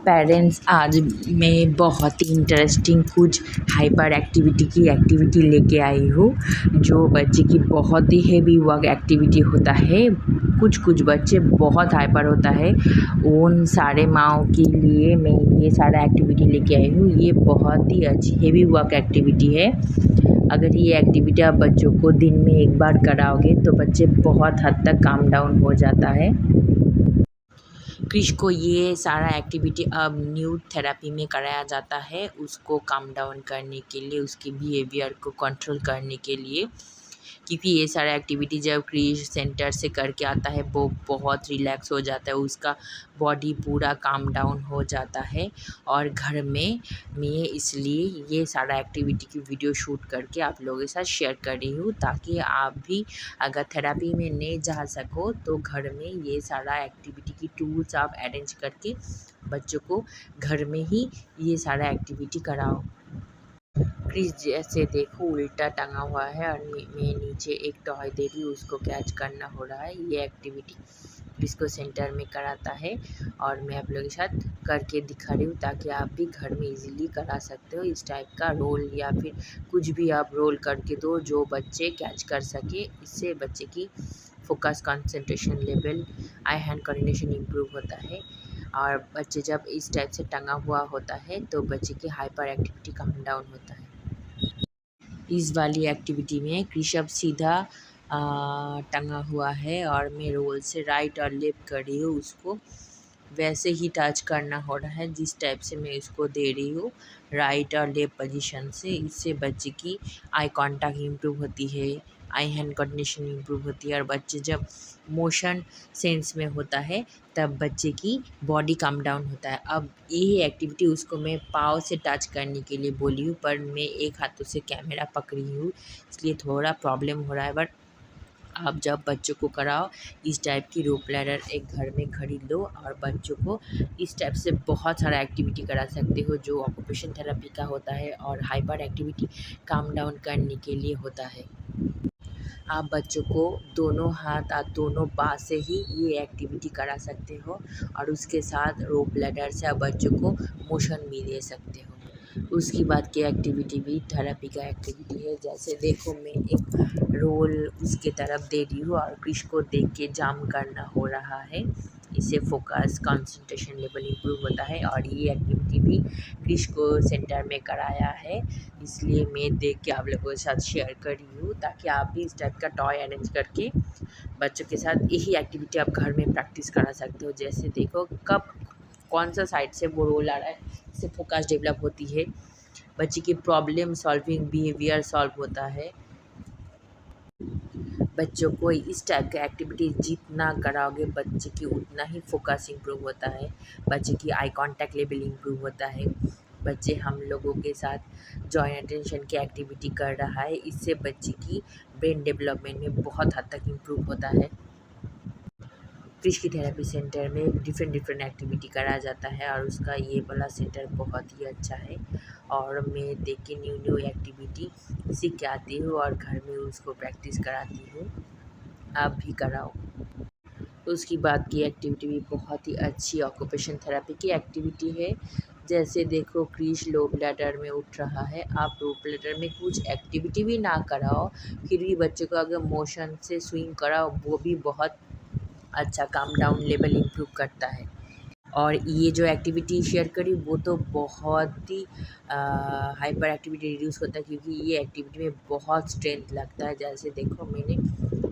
Parents आज मैं बहुत ही इंटरेस्टिंग कुछ हाइपर एक्टिविटी की एक्टिविटी लेके आई हूँ जो बच्चे की बहुत ही हेवी वर्क एक्टिविटी होता है। कुछ कुछ बच्चे बहुत हाइपर होता है, उन सारे माओ के लिए मैं ये सारा एक्टिविटी लेके आई हूँ। ये बहुत ही अच्छी हेवी वर्क एक्टिविटी है। अगर ये एक्टिविटी आप बच्चों को दिन में एक बार कराओगे तो बच्चे बहुत हद तक काम डाउन हो जाता है। क्रिश को ये सारा एक्टिविटी अब न्यूड थेरेपी में कराया जाता है, उसको काम डाउन करने के लिए, उसके बिहेवियर को कंट्रोल करने के लिए। क्योंकि ये सारा एक्टिविटी जब क्रिश सेंटर से करके आता है वो बहुत रिलैक्स हो जाता है, उसका बॉडी पूरा काम डाउन हो जाता है। और घर में मैं इसलिए ये सारा एक्टिविटी की वीडियो शूट करके आप लोगों के साथ शेयर कर रही हूँ, ताकि आप भी अगर थेरेपी में नहीं जा सको तो घर में ये सारा एक्टिविटी की टूल्स आप अरेंज करके बच्चों को घर में ही ये सारा एक्टिविटी कराओ। क्रिश जैसे देखो उल्टा टंगा हुआ है और मैं नीचे एक टॉय दे रही हूँ, उसको कैच करना हो रहा है। ये एक्टिविटी क्रिश को सेंटर में कराता है और मैं आप लोगों के साथ करके दिखा रही हूँ, ताकि आप भी घर में इजीली करा सकते हो। इस टाइप का रोल या फिर कुछ भी आप रोल करके दो जो बच्चे कैच कर सके। इससे बच्चे की फोकस, कंसंट्रेशन लेवल, आई हैंड कोऑर्डिनेशन इम्प्रूव होता है। और बच्चे जब इस टाइप से टंगा हुआ होता है तो बच्चे की हाइपर एक्टिविटी कम डाउन होता है। इस वाली एक्टिविटी में कृषभ सीधा टंगा हुआ है और मैं रोल से राइट और लेफ्ट कर रही हूँ, उसको वैसे ही टच करना हो रहा है जिस टाइप से मैं इसको दे रही हूँ, राइट और लेफ्ट पोजीशन से। इससे बच्चे की आई कांटेक्ट इम्प्रूव होती है, आई हैंड कोऑर्डिनेशन इम्प्रूव होती है। और बच्चे जब मोशन सेंस में होता है तब बच्चे की बॉडी कम डाउन होता है। अब यही एक्टिविटी उसको मैं पाँव से टच करने के लिए बोली हूँ, पर मैं एक हाथों से कैमरा पकड़ी हूँ इसलिए थोड़ा प्रॉब्लम हो रहा है। बट आप जब बच्चों को कराओ इस टाइप की रोप लैडर एक घर में खरीद लो और बच्चों को इस टाइप से बहुत सारा एक्टिविटी करा सकते हो जो ऑक्यूपेशन थेरेपी का होता है और हाइपर एक्टिविटी काम डाउन करने के लिए होता है। आप बच्चों को दोनों हाथ और दोनों पाँव से ही ये एक्टिविटी करा सकते हो और उसके साथ रोप लैडर से आप बच्चों को मोशन भी दे सकते हो। उसकी बाद की एक्टिविटी भी थेरेपी का एक्टिविटी है। जैसे देखो मैं एक रोल उसके तरफ दे रही हूँ और क्रिश को देख के जाम करना हो रहा है, इससे फोकस, कंसंट्रेशन लेवल इम्प्रूव होता है। और ये एक्टिविटी भी क्रिश को सेंटर में कराया है, इसलिए मैं देख के आप लोगों के साथ शेयर कर रही हूँ, ताकि आप भी इस टाइप का टॉय अरेंज करके बच्चों के साथ यही एक्टिविटी आप घर में प्रैक्टिस करा सकते हो। जैसे देखो कब कौन सा साइड से वो रोल आ रहा है, इससे फोकस डेवलप होती है, बच्चे की प्रॉब्लम सॉल्विंग बिहेवियर सॉल्व होता है। बच्चों को इस टाइप का एक्टिविटी जितना कराओगे बच्चे की उतना ही फोकस इम्प्रूव होता है, बच्चे की आई कांटेक्ट लेवल इम्प्रूव होता है। बच्चे हम लोगों के साथ जॉइंट अटेंशन की एक्टिविटी कर रहा है, इससे बच्चे की ब्रेन डेवलपमेंट में बहुत हद तक इम्प्रूव होता है। क्रिश की थेरेपी सेंटर में डिफरेंट एक्टिविटी कराया जाता है और उसका ये वाला सेंटर बहुत ही अच्छा है। और मैं देख के न्यू एक्टिविटी सीख के आती हूँ और घर में उसको प्रैक्टिस कराती हूँ, आप भी कराओ। उसकी बाद की एक्टिविटी भी बहुत ही अच्छी ऑक्यूपेशन थेरेपी की एक्टिविटी है। जैसे देखो क्रिश रोप लैडर में उठ रहा है, आप रोप लैडर में कुछ एक्टिविटी भी ना कराओ फिर भी बच्चे को अगर मोशन से स्विंग कराओ वो भी बहुत अच्छा काम डाउन लेवल इम्प्रूव करता है। और ये जो एक्टिविटी शेयर करी वो तो बहुत ही हाइपर एक्टिविटी रिड्यूस होता है, क्योंकि ये एक्टिविटी में बहुत स्ट्रेंथ लगता है। जैसे देखो मैंने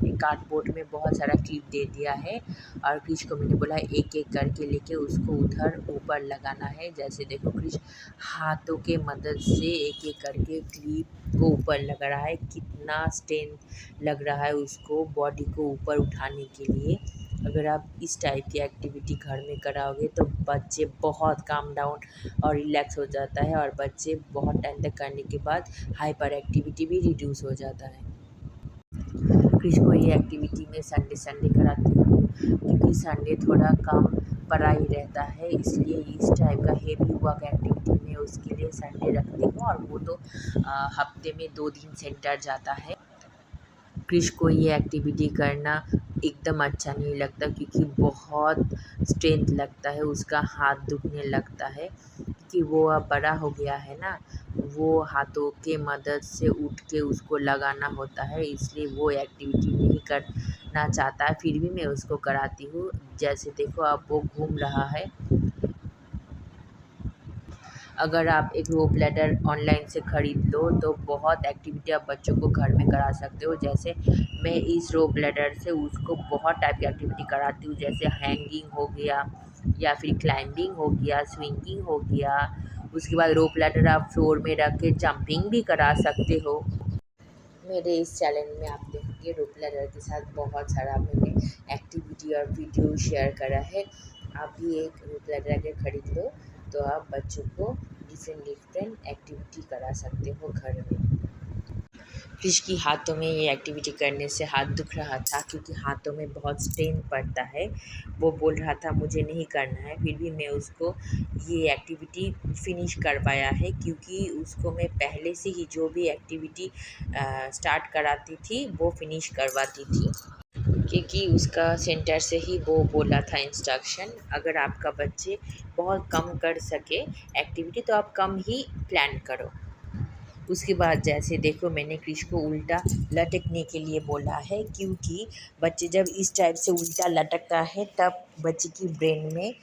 एक कार्डबोर्ड में बहुत सारा क्लिप दे दिया है और क्रिश को मैंने बोला एक एक करके लेके उसको उधर ऊपर लगाना है। जैसे देखो क्रिश हाथों के मदद से एक एक करके क्लिप को ऊपर लगा रहा है, कितना स्ट्रेंथ लग रहा है उसको बॉडी को ऊपर उठाने के लिए। अगर आप इस टाइप की एक्टिविटी घर में कराओगे तो बच्चे बहुत काम डाउन और रिलैक्स हो जाता है और बच्चे बहुत टाइम तक करने के बाद हाइपर एक्टिविटी भी रिड्यूस हो जाता है। क्रिश को ये एक्टिविटी में संडे कराती हूँ, क्योंकि संडे थोड़ा कम पढ़ाई रहता है, इसलिए इस टाइप का हेवी वर्क एक्टिविटी में उसके लिए संडे रखती हूँ। और वो तो हफ्ते में 2 दिन सेंटर जाता है। क्रिश को ये एक्टिविटी करना एकदम अच्छा नहीं लगता क्योंकि बहुत स्ट्रेंथ लगता है, उसका हाथ दुखने लगता है क्योंकि वो अब बड़ा हो गया है ना, वो हाथों के मदद से उठ के उसको लगाना होता है, इसलिए वो एक्टिविटी नहीं करना चाहता है। फिर भी मैं उसको कराती हूँ। जैसे देखो अब वो घूम रहा है। अगर आप एक रोप लैडर ऑनलाइन से ख़रीद लो तो बहुत एक्टिविटी आप बच्चों को घर में करा सकते हो। जैसे मैं इस रोप लैडर से उसको बहुत टाइप की एक्टिविटी कराती हूँ, जैसे हैंगिंग हो गया या फिर क्लाइंबिंग हो गया, स्विंगिंग हो गया। उसके बाद रोप लैडर आप फ्लोर में रख के जंपिंग भी करा सकते हो। मेरे इस चैनल में आप देखेंगे रोप लैडर के साथ बहुत सारा मैंने एक्टिविटी और वीडियो शेयर करा है। आप भी एक रोप लैडर अगर ख़रीद लो तो आप बच्चों को डिफरेंट डिफरेंट एक्टिविटी करा सकते हो घर में। क्रिश की हाथों में ये एक्टिविटी करने से हाथ दुख रहा था क्योंकि हाथों में बहुत स्ट्रेन पड़ता है। वो बोल रहा था मुझे नहीं करना है, फिर भी मैं उसको ये एक्टिविटी फिनिश करवाया है क्योंकि उसको मैं पहले से ही जो भी एक्टिविटी स्टार्ट कराती थी वो फिनिश करवाती थी क्योंकि उसका सेंटर से ही वो बोला था इंस्ट्रक्शन। अगर आपका बच्चे बहुत कम कर सके एक्टिविटी तो आप कम ही प्लान करो। उसके बाद जैसे देखो मैंने क्रिश को उल्टा लटकने के लिए बोला है क्योंकि बच्चे जब इस टाइप से उल्टा लटकता है तब बच्चे की ब्रेन में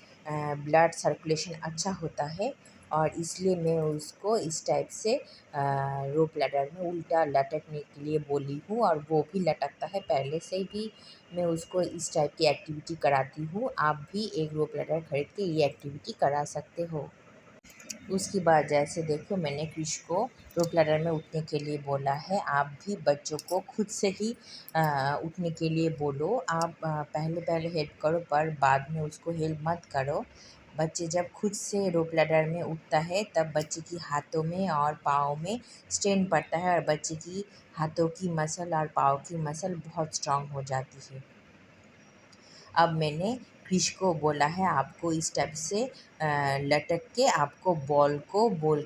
ब्लड सर्कुलेशन अच्छा होता है और इसलिए मैं उसको इस टाइप से रोप लैडर में उल्टा लटकने के लिए बोली हूँ और वो भी लटकता है। पहले से भी मैं उसको इस टाइप की एक्टिविटी कराती हूँ। आप भी एक रोप लैडर खरीद के ये एक्टिविटी करा सकते हो। उसके बाद जैसे देखो मैंने क्रिश को रोप लैडर में उठने के लिए बोला है। आप भी बच्चों को खुद से ही उठने के लिए बोलो। आप पहले पहले हेल्प करो पर बाद में उसको हेल्प मत करो। बच्चे जब खुद से रोप लैडर में उठता है तब बच्चे की हाथों में और पाँव में स्ट्रेन पड़ता है और बच्चे की हाथों की मसल और पाँव की मसल बहुत स्ट्रॉन्ग हो जाती है। अब मैंने क्रिश को बोला है आपको इस टाइप से लटक के आपको बॉल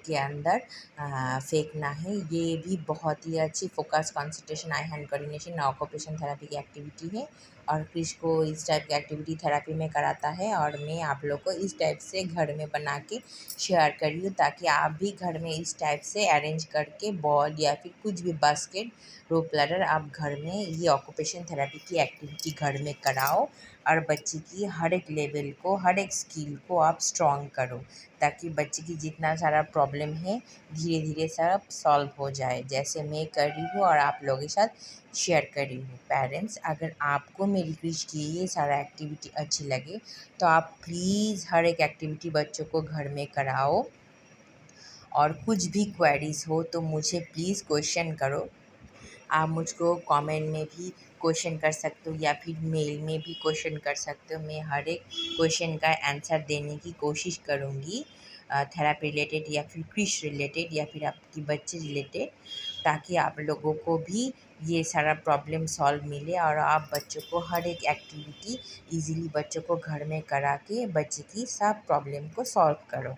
के अंदर फेंकना है। ये भी बहुत ही अच्छी फोकस, कंसंट्रेशन, आई हैंड कोऑर्डिनेशन, ऑक्यूपेशन थेरेपी की एक्टिविटी है और क्रिश को इस टाइप की एक्टिविटी थेरेपी में कराता है और मैं आप लोग को इस टाइप से घर में बना के शेयर कर रही हूँ ताकि आप भी घर में इस टाइप से अरेंज करके बॉल या फिर कुछ भी बास्केट, रोप लैडर आप घर में ये ऑक्यूपेशन थेरेपी की एक्टिविटी घर में कराओ और बच्चे की हर एक लेवल को, हर एक स्किल को आप स्ट्रॉन्ग करो ताकि बच्चे की जितना सारा प्रॉब्लम है धीरे धीरे सब सॉल्व हो जाए। जैसे मैं कर रही हूँ और आप लोगों के साथ शेयर कर रही हूँ। पेरेंट्स, अगर आपको मेरी क्रिश की ये सारा एक्टिविटी अच्छी लगे तो आप प्लीज़ हर एक एक्टिविटी बच्चों को घर में कराओ और कुछ भी क्वेरीज़ हो तो मुझे प्लीज़ क्वेश्चन करो। आप मुझको कमेंट में भी क्वेश्चन कर सकते हो या फिर मेल में भी क्वेश्चन कर सकते हो। मैं हर एक क्वेश्चन का आंसर देने की कोशिश करूँगी, थेरेपी रिलेटेड या फिर क्रिश रिलेटेड या फिर आपकी बच्चे रिलेटेड, ताकि आप लोगों को भी ये सारा प्रॉब्लम सॉल्व मिले और आप बच्चों को हर एक एक्टिविटी इजीली बच्चों को घर में करा के बच्चे की सब प्रॉब्लम को सॉल्व करो।